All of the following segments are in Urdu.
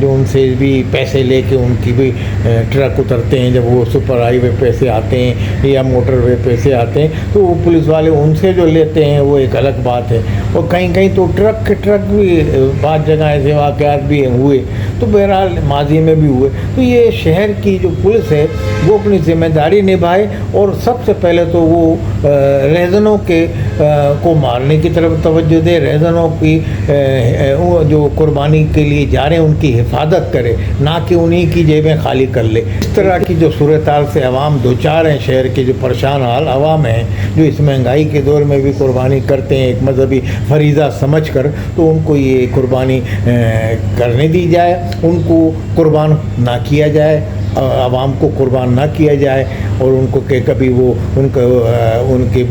جو ان سے بھی پیسے لے کے ان کی بھی ٹرک اترتے ہیں جب وہ سپر ہائی وے پہ سے آتے ہیں یا موٹر وے پہ سے آتے ہیں تو وہ پولیس والے ان سے جو لیتے ہیں وہ ایک الگ بات ہے. اور کہیں کہیں تو ٹرک بھی بعض جگہ ایسے واقعات بھی ہوئے. تو بہرحال ماضی میں بھی ہوئے. تو یہ شہر کی جو پولیس ہے وہ اپنی ذمہ داری نبھائے اور سب سے پہلے تو وہ رہزنوں کے کو مارنے کی طرف توجہ دے, رہزنوں کی جو قربانی کے لیے جا رہے ہیں ان کی حفاظت کرے, نہ کہ انہی کی جیبیں خالی کر لے. اس طرح کی جو صورتحال سے عوام دوچار ہیں, شہر کے جو پریشان حال عوام ہیں جو اس مہنگائی کے دور میں بھی قربانی کرتے ہیں ایک مذہبی فریضہ سمجھ کر, تو ان کو یہ قربانی کرنے دی جائے, ان کو قربان نہ کیا جائے, عوام کو قربان نہ کیا جائے اور ان کو کہ کبھی وہ ان کی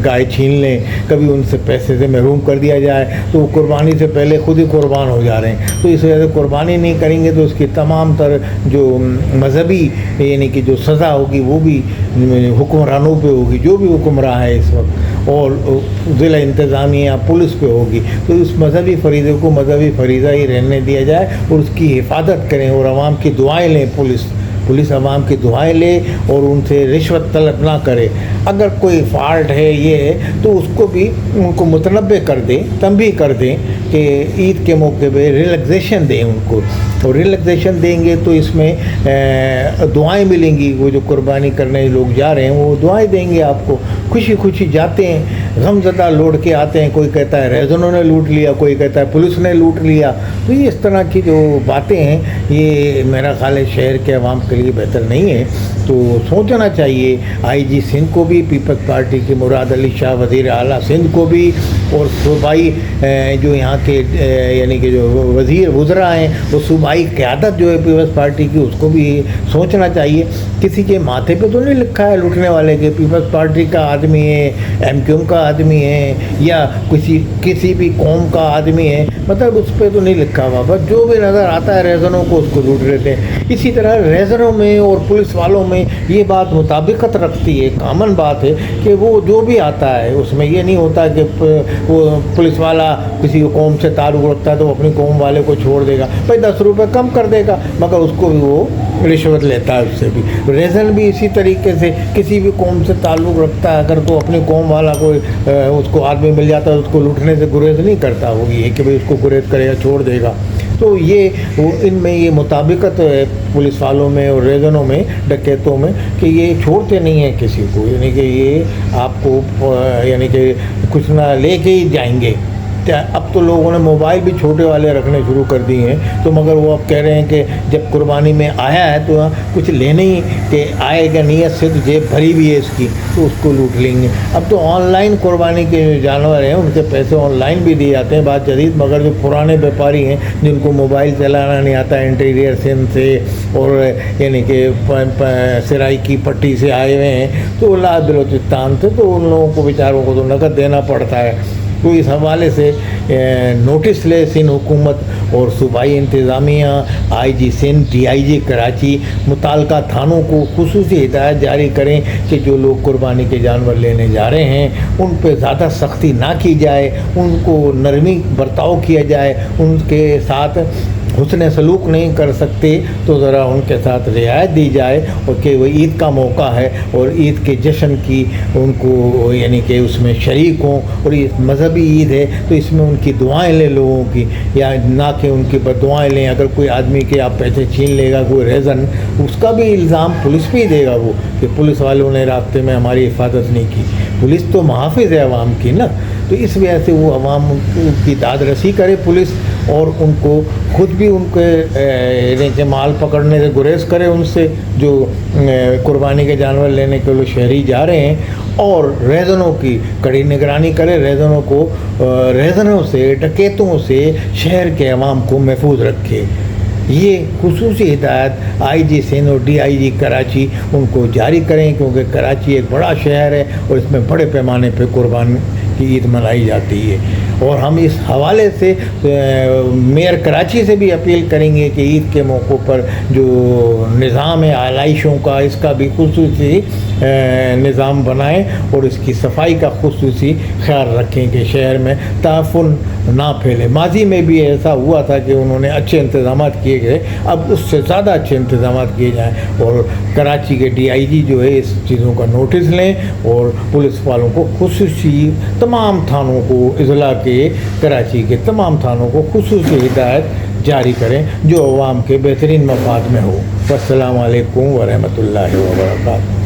گائے چھین لیں, کبھی ان سے پیسے سے محروم کر دیا جائے تو وہ قربانی سے پہلے خود ہی قربان ہو جا رہے ہیں. تو اس وجہ سے قربانی نہیں کریں گے تو اس کی تمام تر جو مذہبی یعنی کہ جو سزا ہوگی وہ بھی حکمرانوں پہ ہوگی, جو بھی حکمراں ہے اس وقت, اور ضلع انتظامیہ پولیس پہ ہوگی. تو اس مذہبی فریضے کو مذہبی فریضہ ہی رہنے دیا جائے اور اس کی حفاظت کریں اور عوام کی دعائیں لیں. پولیس عوام کی دعائیں لے اور ان سے رشوت طلب نہ کرے. اگر کوئی فالٹ ہے یہ ہے تو اس کو بھی ان کو متنبع کر دیں, تنبیہ کر دیں کہ عید کے موقع پہ ریلیکسیشن دیں ان کو, اور ریلیکسیشن دیں گے تو اس میں دعائیں ملیں گی. وہ جو قربانی کرنے لوگ جا رہے ہیں وہ دعائیں دیں گے آپ کو, خوشی خوشی جاتے ہیں, غم زدہ لوٹ کے آتے ہیں. کوئی کہتا ہے رہزنوں نے لوٹ لیا, کوئی کہتا ہے پولیس نے لوٹ لیا. تو یہ اس طرح کی جو باتیں ہیں یہ میرا خیال ہے شہر کے عوام کے لیے بہتر نہیں ہے. تو سوچنا چاہیے آئی جی سندھ کو بھی, پیپلز پارٹی کے مراد علی شاہ وزیر اعلیٰ سندھ کو بھی, اور صوبائی جو یہاں کے یعنی کہ جو وزراء ہیں وہ صوبائی قیادت جو ہے پیپلز پارٹی کی, اس کو بھی سوچنا چاہیے. کسی کے ماتھے پہ تو نہیں لکھا ہے لوٹنے والے کے پیپلز پارٹی کا آدمی ہے, ایم کیو ایم کا آدمی ہے, یا کسی بھی قوم کا آدمی ہے, مطلب اس پہ تو نہیں لکھا ہوا. بس جو بھی نظر آتا ہے رہزنوں کو اس کو لوٹ لیتے ہیں. اسی طرح رہزنوں میں اور پولیس والوں میں یہ بات مطابقت رکھتی ہے, کامن بات ہے کہ وہ جو بھی آتا ہے اس میں یہ نہیں ہوتا کہ وہ پولیس والا کسی قوم سے تعلق رکھتا ہے تو وہ اپنی قوم والے کو چھوڑ دے گا, بھائی 10 روپے کم کر دے گا, مگر اس کو بھی وہ رشوت لیتا ہے اس سے بھی. رہزن بھی اسی طریقے سے کسی بھی قوم سے تعلق رکھتا ہے اگر تو اپنی قوم والا کوئی اس کو آدمی مل جاتا ہے اس کو لوٹنے سے گریز نہیں کرتا, وہ یہ کہ بھائی اس کو گریز کرے گا, چھوڑ دے گا. تو یہ ان میں یہ مطابقت ہے پولیس والوں میں اور رہزنوں میں, ڈکیتوں میں, کہ یہ چھوڑتے نہیں ہیں کسی کو, یعنی کہ یہ آپ کو یعنی کہ کچھ نہ لے کے ہی جائیں گے. اب تو لوگوں نے موبائل بھی چھوٹے والے رکھنے شروع کر دیے ہیں, تو مگر وہ اب کہہ رہے ہیں کہ جب قربانی میں آیا ہے تو کچھ لینے ہی کہ آئے گا نیت سے تو جیب بھری بھی ہے اس کی, تو اس کو لوٹ لیں گے. اب تو آن لائن قربانی کے جو جانور ہیں ان کے پیسے آن لائن بھی دیے جاتے ہیں بات جدید, مگر جو پرانے بیپاری ہیں جن کو موبائل چلانا نہیں آتا, انٹیریئر سندھ سے اور یعنی کہ سرائی کی پٹی سے آئے ہوئے ہیں, تو لا بلوچستان سے, تو ان لوگوں کو بیچاروں کو تو نقد دینا پڑتا ہے. تو اس حوالے سے نوٹس لے سندھ حکومت اور صوبائی انتظامیہ, آئی جی سندھ, ڈی آئی جی کراچی, متعلقہ تھانوں کو خصوصی ہدایت جاری کریں کہ جو لوگ قربانی کے جانور لینے جا رہے ہیں ان پہ زیادہ سختی نہ کی جائے, ان کو نرمی برتاؤ کیا جائے, ان کے ساتھ حسن سلوک نہیں کر سکتے تو ذرا ان کے ساتھ رعایت دی جائے, اور کہ وہ عید کا موقع ہے اور عید کے جشن کی ان کو یعنی کہ اس میں شریک ہوں, اور یہ مذہبی عید ہے تو اس میں ان کی دعائیں لیں لوگوں کی, یا نہ کہ ان کی بددعائیں لیں. اگر کوئی آدمی کے آپ پیسے چھین لے گا کوئی رہزن, اس کا بھی الزام پولیس پہ ہی دے گا وہ کہ پولیس والوں نے راستے میں ہماری حفاظت نہیں کی. پولیس تو محافظ ہے عوام کی نا, تو اس وجہ سے وہ عوام کی داد رسی کرے پولیس, اور ان کو خود بھی ان کے مال پکڑنے سے گریز کرے ان سے جو قربانی کے جانور لینے کے لیے شہری جا رہے ہیں, اور رہزنوں کی کڑی نگرانی کرے, رہزنوں کو رہزنوں سے, ڈکیتوں سے شہر کے عوام کو محفوظ رکھے. یہ خصوصی ہدایت آئی جی سندھ اور ڈی آئی جی کراچی ان کو جاری کریں, کیونکہ کراچی ایک بڑا شہر ہے اور اس میں بڑے پیمانے پہ قربانی کی عید منائی جاتی ہے. اور ہم اس حوالے سے میئر کراچی سے بھی اپیل کریں گے کہ عید کے موقع پر جو نظام ہے آلائشوں کا, اس کا بھی خصوصی نظام بنائیں اور اس کی صفائی کا خصوصی خیال رکھیں کہ شہر میں تعفن نہ پھیلے. ماضی میں بھی ایسا ہوا تھا کہ انہوں نے اچھے انتظامات کیے گئے, اب اس سے زیادہ اچھے انتظامات کیے جائیں, اور کراچی کے DIG جو ہے اس چیزوں کا نوٹس لیں اور پولیس والوں کو خصوصی تمام تھانوں کو اضلاع کے کراچی کے تمام تھانوں کو خصوصی ہدایت جاری کریں جو عوام کے بہترین مفاد میں ہو. والسلام علیکم ورحمۃ اللہ وبرکاتہ.